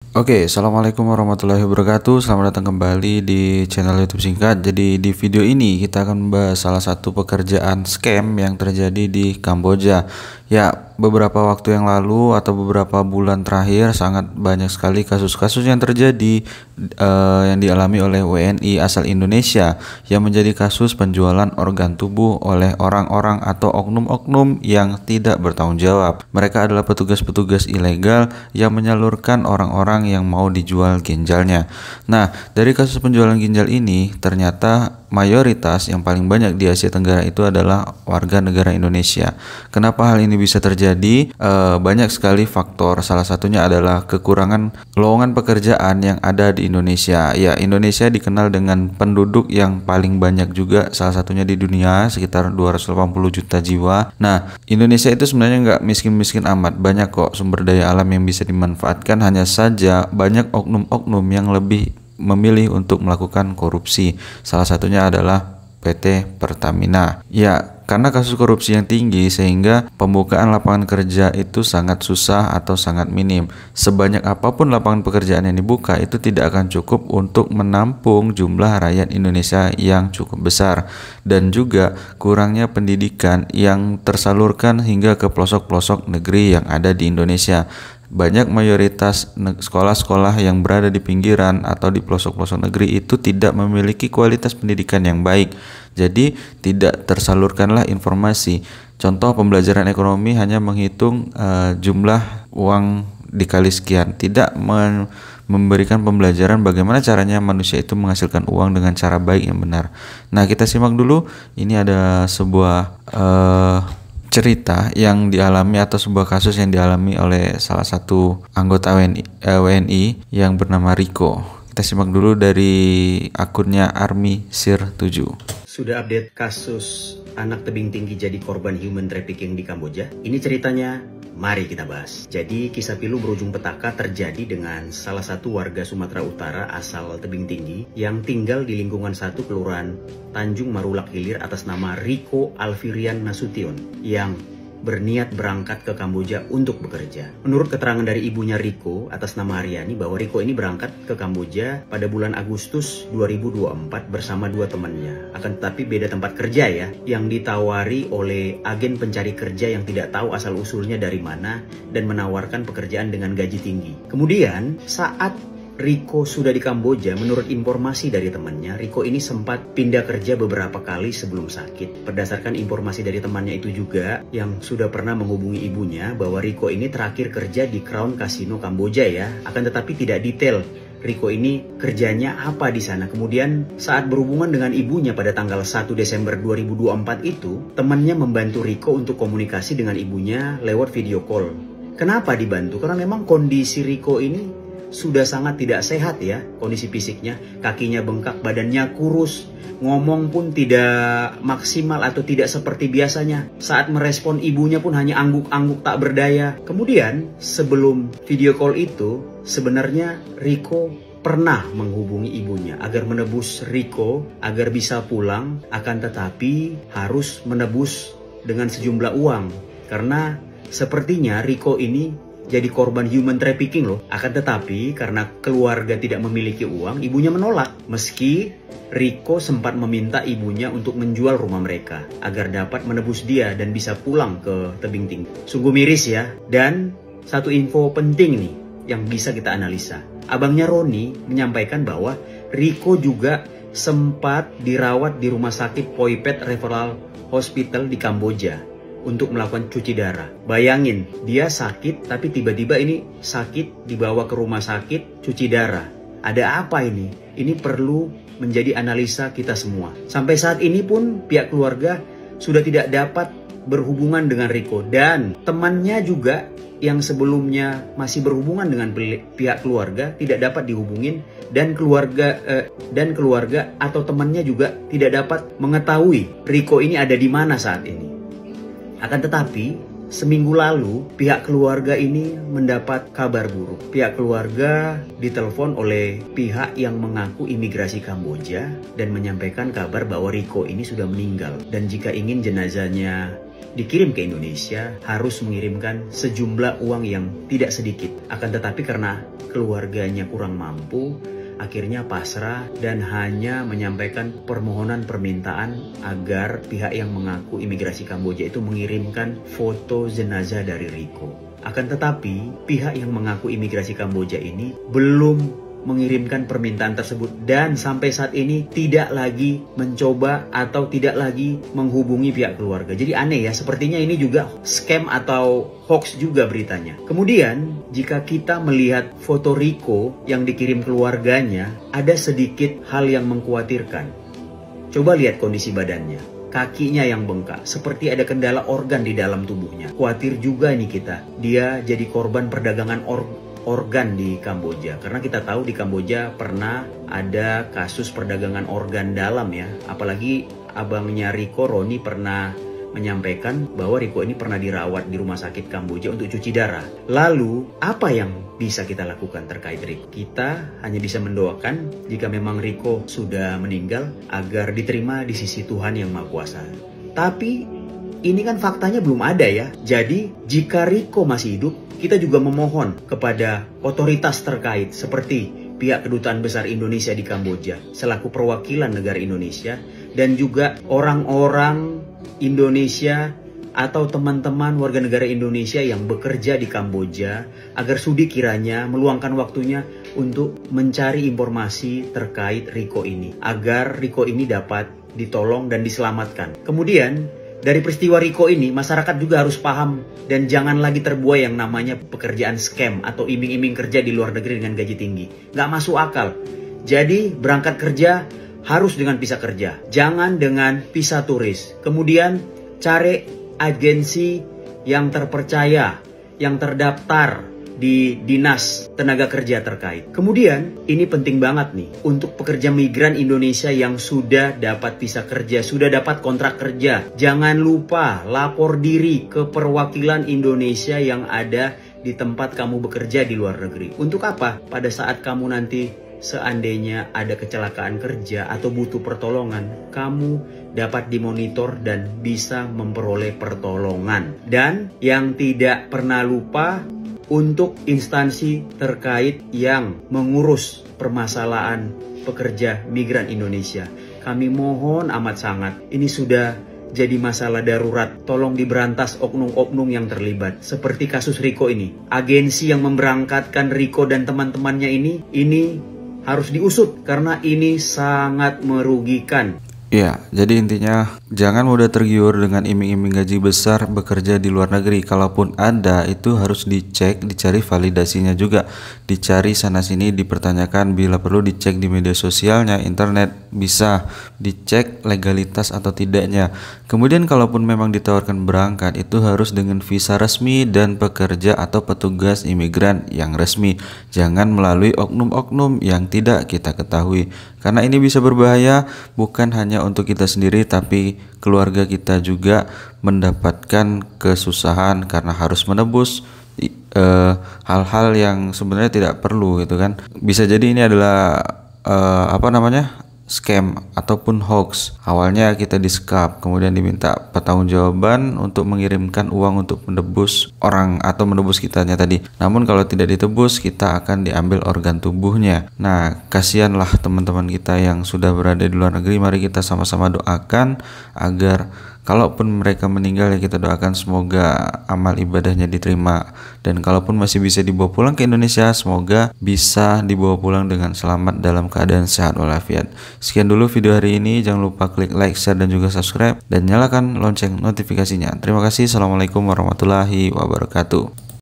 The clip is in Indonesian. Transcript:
Oke, assalamualaikum warahmatullahi wabarakatuh. Selamat datang kembali di channel YouTube Singkat. Jadi di video ini kita akan membahas salah satu pekerjaan scam yang terjadi di Kamboja. Ya, beberapa waktu yang lalu atau beberapa bulan terakhir sangat banyak sekali kasus-kasus yang terjadi yang dialami oleh WNI asal Indonesia yang menjadi kasus penjualan organ tubuh oleh orang-orang atau oknum-oknum yang tidak bertanggung jawab. Mereka adalah petugas-petugas ilegal yang menyalurkan orang-orang yang mau dijual ginjalnya. Nah, dari kasus penjualan ginjal ini ternyata mayoritas yang paling banyak di Asia Tenggara itu adalah warga negara Indonesia. Kenapa hal ini bisa terjadi? Banyak sekali faktor. Salah satunya adalah kekurangan lowongan pekerjaan yang ada di Indonesia. Ya, Indonesia dikenal dengan penduduk yang paling banyak juga, salah satunya di dunia, sekitar 280 juta jiwa. Nah, Indonesia itu sebenarnya nggak miskin-miskin amat. Banyak kok sumber daya alam yang bisa dimanfaatkan, hanya saja banyak oknum-oknum yang lebih memilih untuk melakukan korupsi. Salah satunya adalah PT Pertamina. Ya, karena kasus korupsi yang tinggi sehingga pembukaan lapangan kerja itu sangat susah atau sangat minim. Sebanyak apapun lapangan pekerjaan yang dibuka itu tidak akan cukup untuk menampung jumlah rakyat Indonesia yang cukup besar, dan juga kurangnya pendidikan yang tersalurkan hingga ke pelosok-pelosok negeri yang ada di Indonesia. Banyak mayoritas sekolah-sekolah yang berada di pinggiran atau di pelosok-pelosok negeri itu tidak memiliki kualitas pendidikan yang baik. Jadi tidak tersalurkanlah informasi. Contoh pembelajaran ekonomi hanya menghitung jumlah uang dikali sekian, tidak memberikan pembelajaran bagaimana caranya manusia itu menghasilkan uang dengan cara baik yang benar. Nah, kita simak dulu. Ini ada sebuah cerita yang dialami atau sebuah kasus yang dialami oleh salah satu anggota WNI yang bernama Riko. Kita simak dulu dari akunnya Army Sir 7. Sudah update kasus anak tebing tinggi jadi korban human trafficking di Kamboja? Ini ceritanya, mari kita bahas. Jadi kisah pilu berujung petaka terjadi dengan salah satu warga Sumatera Utara asal tebing tinggi yang tinggal di lingkungan 1 Kelurahan Tanjung Marulak Hilir atas nama Riko Alfirian Nasution yang berniat berangkat ke Kamboja untuk bekerja. Menurut keterangan dari ibunya Riko atas nama Haryani bahwa Riko ini berangkat ke Kamboja pada bulan Agustus 2024 bersama 2 temannya. Akan tetapi beda tempat kerja ya, yang ditawari oleh agen pencari kerja yang tidak tahu asal-usulnya dari mana dan menawarkan pekerjaan dengan gaji tinggi. Kemudian saat Riko sudah di Kamboja, menurut informasi dari temannya, Riko ini sempat pindah kerja beberapa kali sebelum sakit. Berdasarkan informasi dari temannya itu juga, yang sudah pernah menghubungi ibunya, bahwa Riko ini terakhir kerja di Crown Casino Kamboja ya. Akan tetapi tidak detail Riko ini kerjanya apa di sana. Kemudian saat berhubungan dengan ibunya pada tanggal 1 Desember 2024 itu, temannya membantu Riko untuk komunikasi dengan ibunya lewat video call. Kenapa dibantu? Karena memang kondisi Riko ini sudah sangat tidak sehat ya, kondisi fisiknya, kakinya bengkak, badannya kurus, ngomong pun tidak maksimal atau tidak seperti biasanya. Saat merespon ibunya pun hanya angguk-angguk tak berdaya. Kemudian sebelum video call itu, sebenarnya Riko pernah menghubungi ibunya agar menebus Riko agar bisa pulang, akan tetapi harus menebus dengan sejumlah uang. Karena sepertinya Riko ini jadi korban human trafficking loh. Akan tetapi karena keluarga tidak memiliki uang, ibunya menolak. Meski Riko sempat meminta ibunya untuk menjual rumah mereka agar dapat menebus dia dan bisa pulang ke tebing tinggi. Sungguh miris ya. Dan satu info penting nih yang bisa kita analisa. Abangnya Roni menyampaikan bahwa Riko juga sempat dirawat di rumah sakit Poipet Referral Hospital di Kamboja untuk melakukan cuci darah. Bayangin, dia sakit tapi tiba-tiba ini sakit dibawa ke rumah sakit cuci darah. Ada apa ini? Ini perlu menjadi analisa kita semua. Sampai saat ini pun pihak keluarga sudah tidak dapat berhubungan dengan Riko, dan temannya juga yang sebelumnya masih berhubungan dengan pihak keluarga tidak dapat dihubungin, dan keluarga atau temannya juga tidak dapat mengetahui Riko ini ada di mana saat ini. Akan tetapi, seminggu lalu pihak keluarga ini mendapat kabar buruk. Pihak keluarga ditelepon oleh pihak yang mengaku imigrasi Kamboja dan menyampaikan kabar bahwa Riko ini sudah meninggal. Dan jika ingin jenazahnya dikirim ke Indonesia harus mengirimkan sejumlah uang yang tidak sedikit. Akan tetapi karena keluarganya kurang mampu, akhirnya pasrah dan hanya menyampaikan permohonan permintaan agar pihak yang mengaku imigrasi Kamboja itu mengirimkan foto jenazah dari Riko. Akan tetapi pihak yang mengaku imigrasi Kamboja ini belum mengirimkan permintaan tersebut dan sampai saat ini tidak lagi mencoba atau tidak lagi menghubungi pihak keluarga. Jadi aneh ya, sepertinya ini juga scam atau hoax juga beritanya. Kemudian jika kita melihat foto Riko yang dikirim keluarganya, ada sedikit hal yang mengkhawatirkan. Coba lihat kondisi badannya. Kakinya yang bengkak, seperti ada kendala organ di dalam tubuhnya. Khawatir juga nih kita, dia jadi korban perdagangan organ di Kamboja. Karena kita tahu di Kamboja pernah ada kasus perdagangan organ dalam ya. Apalagi abangnya Riko, Roni, pernah menyampaikan bahwa Riko ini pernah dirawat di rumah sakit Kamboja untuk cuci darah. Lalu apa yang bisa kita lakukan terkait Riko? Kita hanya bisa mendoakan jika memang Riko sudah meninggal agar diterima di sisi Tuhan Yang Maha Kuasa. Tapi ini kan faktanya belum ada ya. Jadi jika Riko masih hidup, kita juga memohon kepada otoritas terkait seperti pihak Kedutaan Besar Indonesia di Kamboja selaku perwakilan negara Indonesia dan juga orang-orang Indonesia atau teman-teman warga negara Indonesia yang bekerja di Kamboja agar sudi kiranya meluangkan waktunya untuk mencari informasi terkait Riko ini agar Riko ini dapat ditolong dan diselamatkan. Kemudian dari peristiwa Riko ini, masyarakat juga harus paham dan jangan lagi terbuai yang namanya pekerjaan scam atau iming-iming kerja di luar negeri dengan gaji tinggi. Nggak masuk akal. Jadi berangkat kerja harus dengan visa kerja, jangan dengan visa turis. Kemudian cari agensi yang terpercaya, yang terdaftar di Dinas Tenaga Kerja terkait. Kemudian ini penting banget nih untuk pekerja migran Indonesia yang sudah dapat visa kerja, sudah dapat kontrak kerja. Jangan lupa lapor diri ke perwakilan Indonesia yang ada di tempat kamu bekerja di luar negeri. Untuk apa? Pada saat kamu nanti seandainya ada kecelakaan kerja atau butuh pertolongan, kamu dapat dimonitor dan bisa memperoleh pertolongan. Dan yang tidak pernah lupa, untuk instansi terkait yang mengurus permasalahan pekerja migran Indonesia, kami mohon amat sangat, ini sudah jadi masalah darurat. Tolong diberantas oknum-oknum yang terlibat. Seperti kasus Riko ini. Agensi yang memberangkatkan Riko dan teman-temannya ini harus diusut karena ini sangat merugikan. Ya, jadi intinya jangan mudah tergiur dengan iming-iming gaji besar bekerja di luar negeri. Kalaupun ada, itu harus dicek, dicari validasinya juga. Dicari sana-sini, dipertanyakan, bila perlu dicek di media sosialnya, internet, bisa dicek legalitas atau tidaknya. Kemudian kalaupun memang ditawarkan berangkat, itu harus dengan visa resmi dan pekerja atau petugas imigran yang resmi. Jangan melalui oknum-oknum yang tidak kita ketahui. Karena ini bisa berbahaya bukan hanya untuk kita sendiri, tapi keluarga kita juga mendapatkan kesusahan karena harus menebus hal-hal yang sebenarnya tidak perlu gitu kan. Bisa jadi ini adalah scam ataupun hoax. Awalnya kita di-scam, kemudian diminta pertanggungjawaban untuk mengirimkan uang untuk menebus orang atau menebus kitanya tadi. Namun kalau tidak ditebus, kita akan diambil organ tubuhnya. Nah, kasihanlah teman-teman kita yang sudah berada di luar negeri. Mari kita sama-sama doakan agar kalaupun mereka meninggal, ya kita doakan semoga amal ibadahnya diterima. Dan kalaupun masih bisa dibawa pulang ke Indonesia, semoga bisa dibawa pulang dengan selamat dalam keadaan sehat walafiat. Sekian dulu video hari ini. Jangan lupa klik like, share, dan juga subscribe. Dan nyalakan lonceng notifikasinya. Terima kasih. Assalamualaikum warahmatullahi wabarakatuh.